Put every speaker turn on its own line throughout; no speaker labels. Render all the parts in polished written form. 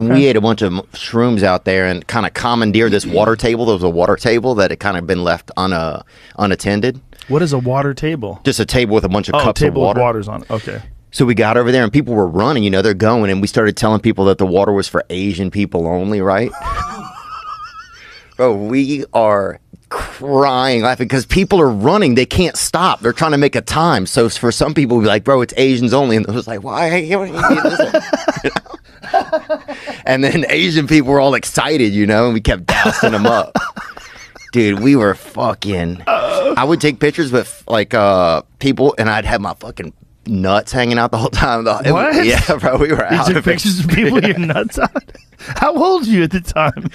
We ate a bunch of shrooms out there and kind of commandeered this water table. There was a water table that had kind of been left unattended.
What is a water table?
Just a table with a bunch of cups of
table
water.
with waters on it. Okay.
So we got over there and people were running, they're going, and we started telling people that the water was for Asian people only, right? Bro, we are crying, laughing, because people are running. They can't stop. They're trying to make a time. So for some people, we'd be like, bro, it's Asians only. And it was like, why? And then Asian people were all excited, and we kept dousing them up. Dude, we were fucking... I would take pictures with, people, and I'd have my fucking nuts hanging out the whole time.
What?
Yeah, bro, we were out.
You took pictures of people with your nuts out? How old were you at the time?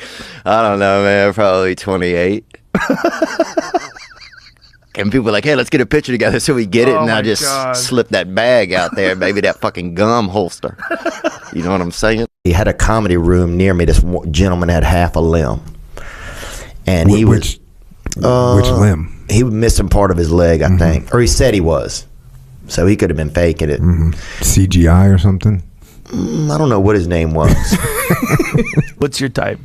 I don't know, man. Probably 28. And people were like, hey, let's get a picture together. So we get it, and I just slip that bag out there, maybe that fucking gum holster. You know what I'm saying? He had a comedy room near me. This gentleman had half a limb. And
which limb?
He was missing part of his leg, I think. Or he said he was. So he could have been faking it.
CGI or something?
I don't know what his name was.
What's your type?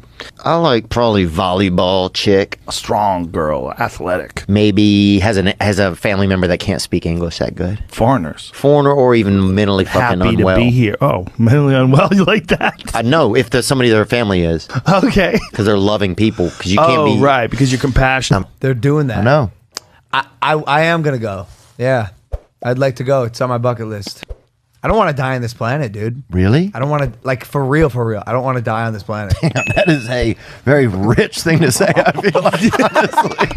I like probably volleyball chick.
A strong girl, athletic.
Maybe has a family member that can't speak English that good.
Foreigners.
Foreigner or even mentally fucking
Happy
unwell.
To be here. Oh, mentally unwell. You like that?
I know if somebody their family is.
Okay.
Because they're loving people. Because you can't be.
Oh, right. Because you're compassionate.
They're doing that.
I know.
I am gonna go. Yeah, I'd like to go. It's on my bucket list. I don't want to die on this planet, dude.
Really?
I don't want to, for real. I don't want to die on this planet.
Damn, that is a very rich thing to say, I feel like, honestly.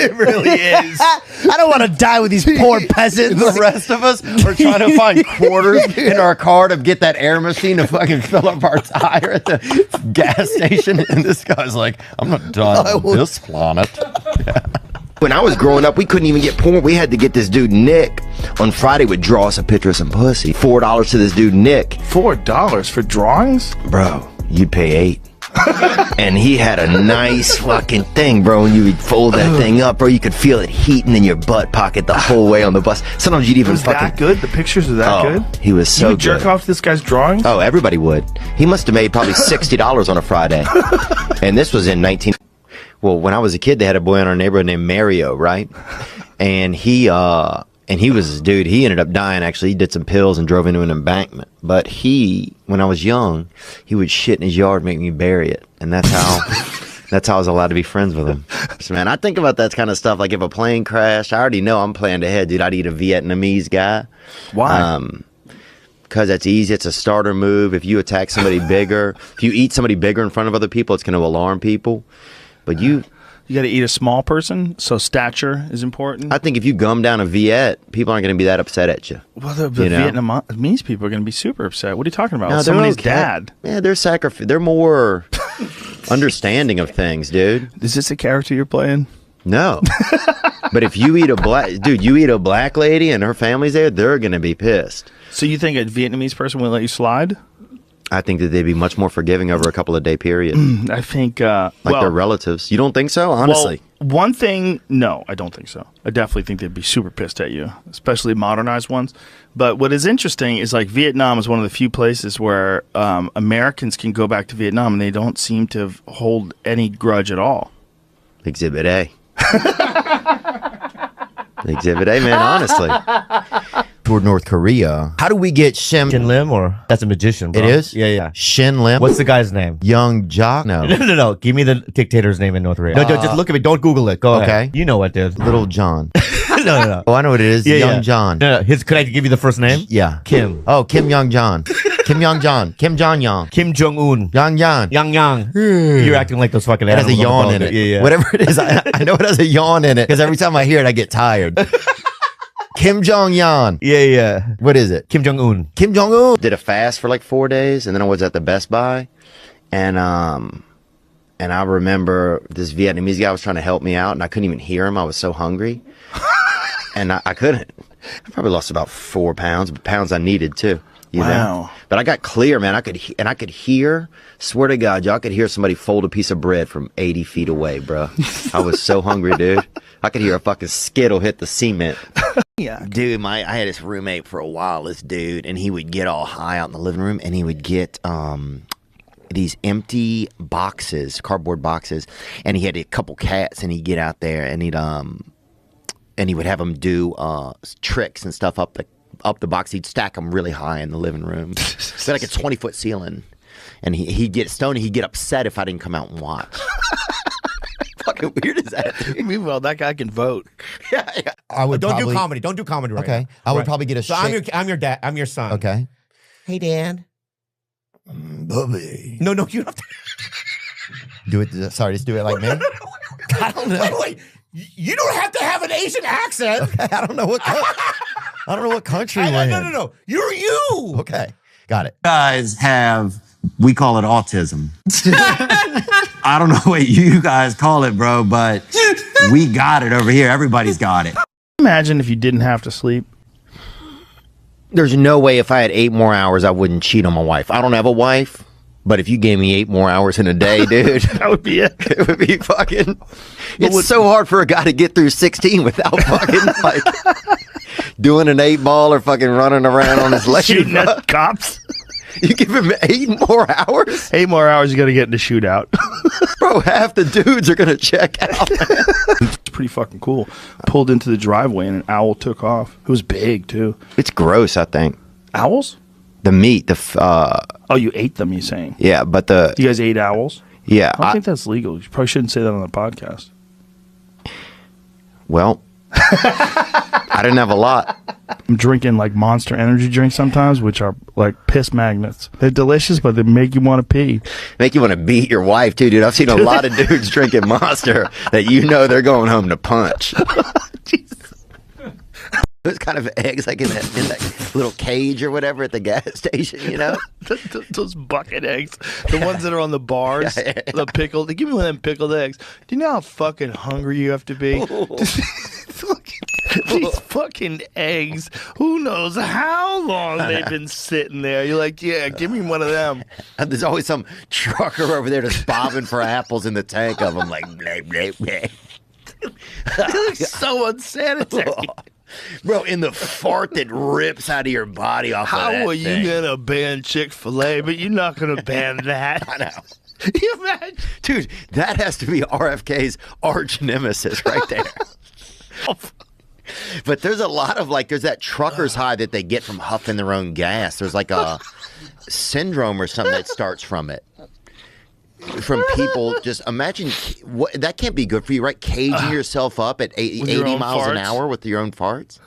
It really is.
I don't want to die with these poor peasants.
The rest of us are trying to find quarters in our car to get that air machine to fucking fill up our tire at the gas station. And this guy's like, I'm not done on this planet. Yeah. When I was growing up, we couldn't even get porn. We had to get this dude, Nick, on Friday would draw us a picture of some pussy. $4 to this dude, Nick.
$4 for drawings?
Bro, you'd pay $8. And he had a nice fucking thing, bro. And you would fold that thing up, bro. You could feel it heating in your butt pocket the whole way on the bus. Sometimes you'd even
was that good? The pictures are that good?
He was so
you would jerk off this guy's drawings?
Oh, everybody would. He must have made probably $60 on a Friday. And this was in Well, when I was a kid, they had a boy in our neighborhood named Mario, right? And he was, dude, he ended up dying, actually. He did some pills and drove into an embankment. But when I was young, he would shit in his yard, make me bury it. And that's how I was allowed to be friends with him. So, man, I think about that kind of stuff. Like if a plane crashed, I already know I'm planning ahead, dude. I'd eat a Vietnamese guy.
Why?
Because that's easy. It's a starter move. If you attack somebody bigger, if you eat somebody bigger in front of other people, it's going to alarm people. But you
got to eat a small person, so stature is important.
I think if you gum down a Viet, people aren't going to be that upset at you.
Well, the Vietnamese people are going to be super upset. What are you talking about?
No,
Somebody's
okay.
dad.
Yeah, they're more understanding of things, dude.
Is this a character you're playing?
No. But if you eat a black lady and her family's there, they're going to be pissed.
So you think a Vietnamese person will let you slide?
I think that they'd be much more forgiving over a couple of day period.
I think
their relatives. You don't think so? Honestly.
Well, one thing, no, I don't think so. I definitely think they'd be super pissed at you, especially modernized ones. But what is interesting is Vietnam is one of the few places where Americans can go back to Vietnam and they don't seem to hold any grudge at all.
Exhibit A. Exhibit A, man, honestly. Toward North Korea. How do we get Shin
Lim, or that's a magician, bro.
It is?
Yeah.
Shin Lim?
What's the guy's name?
Young Jock? No.
No. Give me the dictator's name in North Korea. No, just look at me. Don't Google it. Go ahead. You know what, dude.
Little John.
No.
Oh, I know what it is. Young John.
No. Could I give you the first name?
Yeah.
Kim.
Oh, Kim Young John. Kim Young John. Kim Jong-yang.
Kim Jong-un.
Yang.
You're acting like those fucking
It has a
animals on
yawn
the
in
boat.
it.
Yeah.
Whatever it is, I know it has a yawn in it because every time I hear it, I get tired. Kim Jong-yan.
Yeah.
What is it?
Kim Jong-un.
Kim Jong-un. Did a fast for 4 days, and then I was at the Best Buy, and I remember this Vietnamese guy was trying to help me out, and I couldn't even hear him. I was so hungry, and I couldn't. I probably lost about 4 pounds, but pounds I needed too. You know?
Wow.
But I got clear, man. I could hear, swear to God, y'all could hear somebody fold a piece of bread from 80 feet away, bro. I was so hungry, dude. I could hear a fucking skittle hit the cement.
Yeah.
Dude, I had this roommate for a while, this dude, and he would get all high out in the living room, and he would get these empty boxes, cardboard boxes, and he had a couple cats, and he'd get out there, and he would have them do tricks and stuff up the box. He'd stack them really high in the living room. It's like a 20-foot ceiling. And he'd get stoned. He'd get upset if I didn't come out and watch. Fucking weird is that, dude?
Meanwhile, that guy can vote.
Yeah.
I would
Don't
probably,
do comedy. Don't do comedy right
Okay.
now.
I would probably get a
So I'm your dad. I'm your son.
Okay.
Hey, Dan.
Bubby.
No, you don't have to.
Do it. Sorry, just do it like me.
I don't know. Wait. You don't have to have an Asian accent.
Okay, I don't know what country we're in.
No. You're you.
Okay, got it.
Guys have, we call it autism. I don't know what you guys call it, bro, but we got it over here. Everybody's got it.
Imagine if you didn't have to sleep.
There's no way if I had 8 more hours, I wouldn't cheat on my wife. I don't have a wife, but if you gave me 8 more hours in a day, dude,
That would be it.
it would be fucking. It's so hard for a guy to get through 16 without fucking like doing an 8-ball or fucking running around on his leg.
Shooting at cops.
You give him 8 more hours,
8 more hours, you got to get in the shootout.
bro. Half the dudes are gonna check out.
It's pretty fucking cool. Pulled into the driveway and an owl took off. It was big too.
It's gross, I think.
Owls?
The meat,
Oh, you ate them, you saying?
yeah, but the
You guys ate owls?
yeah.
I don't think that's legal. You probably shouldn't say that on the podcast.
Well, I didn't have a lot.
I'm drinking like Monster energy drinks sometimes, which are like piss magnets. They're delicious, but they make you want to pee.
Make you want to beat your wife too, dude. I've seen a lot of dudes drinking Monster that you know they're going home to punch. Those kind of eggs, like in that little cage or whatever at the gas station, you know?
Those bucket eggs, the ones that are on the bars, the pickled. Give me one of them pickled eggs. Do you know how fucking hungry you have to be? These fucking eggs, who knows how long they've been sitting there. You're like, yeah, give me one of them.
And there's always some trucker over there just bobbing for apples in the tank of them, like, blah, blah, blah.
They look so unsanitary.
Bro, in the fart that rips out of your body off of that
How are you
thing.
gonna ban Chick-fil-A, but you're not gonna ban that?
I know.
You imagine?
Dude, that has to be RFK's arch nemesis right there. But there's a lot of there's that trucker's high that they get from huffing their own gas. There's like a syndrome or something that starts from it. From people, just imagine that can't be good for you, right? Caging yourself up at 80 miles an hour with your own farts.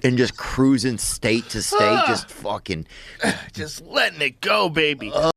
And just cruising state to state, just fucking.
Just letting it go, baby.